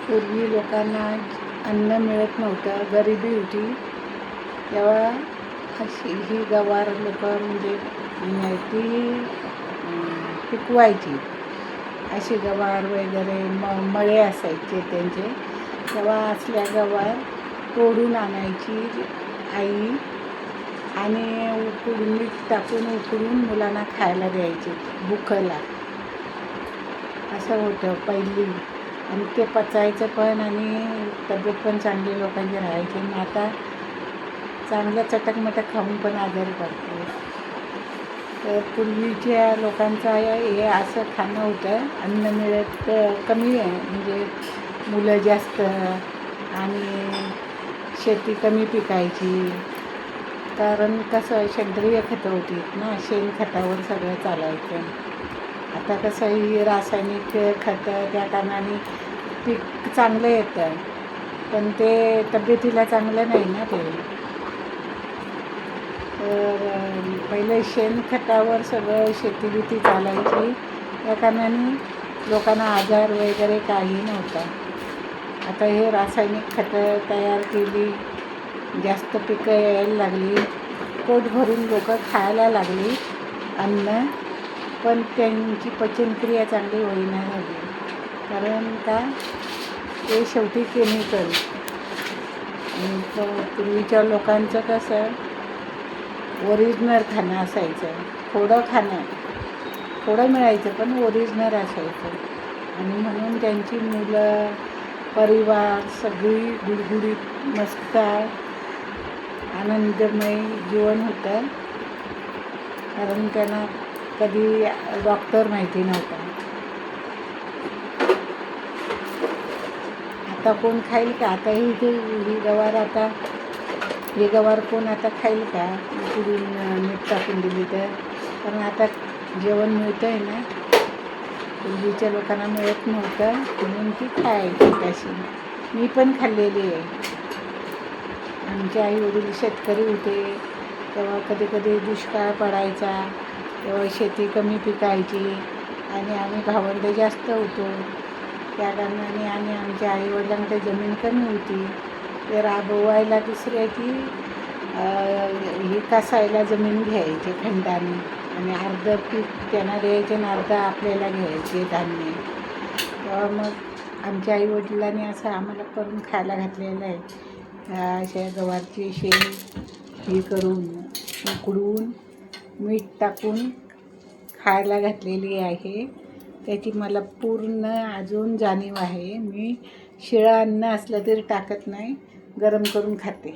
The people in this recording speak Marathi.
पूर्वी लोकांना अन्न मिळत नव्हतं, गरिबी होती, तेव्हा अशी ही गवार लोक म्हणजे ती पिकवायची. अशी गवार वगैरे मळे असायचे त्यांचे, तेव्हा असल्या गवार तोडून आणायची आई आणि उकडून मीठ टाकून उकडून मुलांना खायला द्यायचे भुकला. असं होतं पहिली, आणि ते पचायचं पण आणि तब्येत पण चांगली लोकांची राहायची. आणि आता चांगलं चटकमटक खाऊन पण आजारी पडतो. तर पूर्वीच्या लोकांचं हे असं खाणं होतं, अन्न मिळत कमी आहे, म्हणजे मुलं जास्त आणि शेती कमी पिकायची. कारण कसं सेंद्रिय खतं होती ना, शेणखतावर सगळं चालायचं. आता कसं ही रासायनिक खतं, त्या कारणाने पीक चांगलं येतं, पण ते तब्येतीला चांगलं नाही ना ते. तर पहिले शेणखतावर सगळं शेतीबिती चालायची, त्या कारणाने लोकांना आजार वगैरे काही नव्हता. आता हे रासायनिक खतं तयार केली, जास्त पिकं यायला लागली, पोट भरून लोक खायला लागली अन्न, पण त्यांची पचनक्रिया चांगली होईना झाली. कारण का, ते शेवटी केमिकल. पूर्वीच्या लोकांचं कसं ओरिजिनल खाणं असायचं, थोडं मिळायचं पण ओरिजिनल असायचं, आणि म्हणून त्यांची मुलं परिवार सगळी गुडगुडीत मस्त आनंदमय जीवन होतं. कारण त्यांना कधी डॉक्टर माहिती नव्हता. आता कोण खाईल का? आता ही गवार, आता हे गवार कोण आता खाईल का उकडून मीठ टाकून दिली तर? कारण आता जेवण मिळतं आहे ना, पूर्वीच्या लोकांना मिळत नव्हतं, म्हणून ती खायची तशी. मी पण खाल्लेली आहे. आमचे आई वडील शेतकरी होते, तेव्हा कधी कधी दुष्काळ पडायचा, तेव्हा शेती कमी पिकायची आणि आम्ही भावंडं जास्त होतो, त्या कारणाने आणि आमच्या आईवडिलांकडे जमीन कमी होती. ते राबवायला दुसऱ्याची ही कसायला जमीन घ्यायचे खंडाने, आणि अर्धं पीक त्यांना द्यायचे आणि अर्धं आपल्याला घ्यायचे धान्य. तेव्हा मग आमच्या आईवडिलांनी असं आम्हाला करून खायला घातलेलं आहे. अशा गवारची शेण ही करून उकडून मीठ टाकून खायला घातलेली आहे. त्याची मला पूर्ण अजून जाणीव आहे. मी शिळं अन्न असलं तरी टाकत नाही, गरम करून खाते.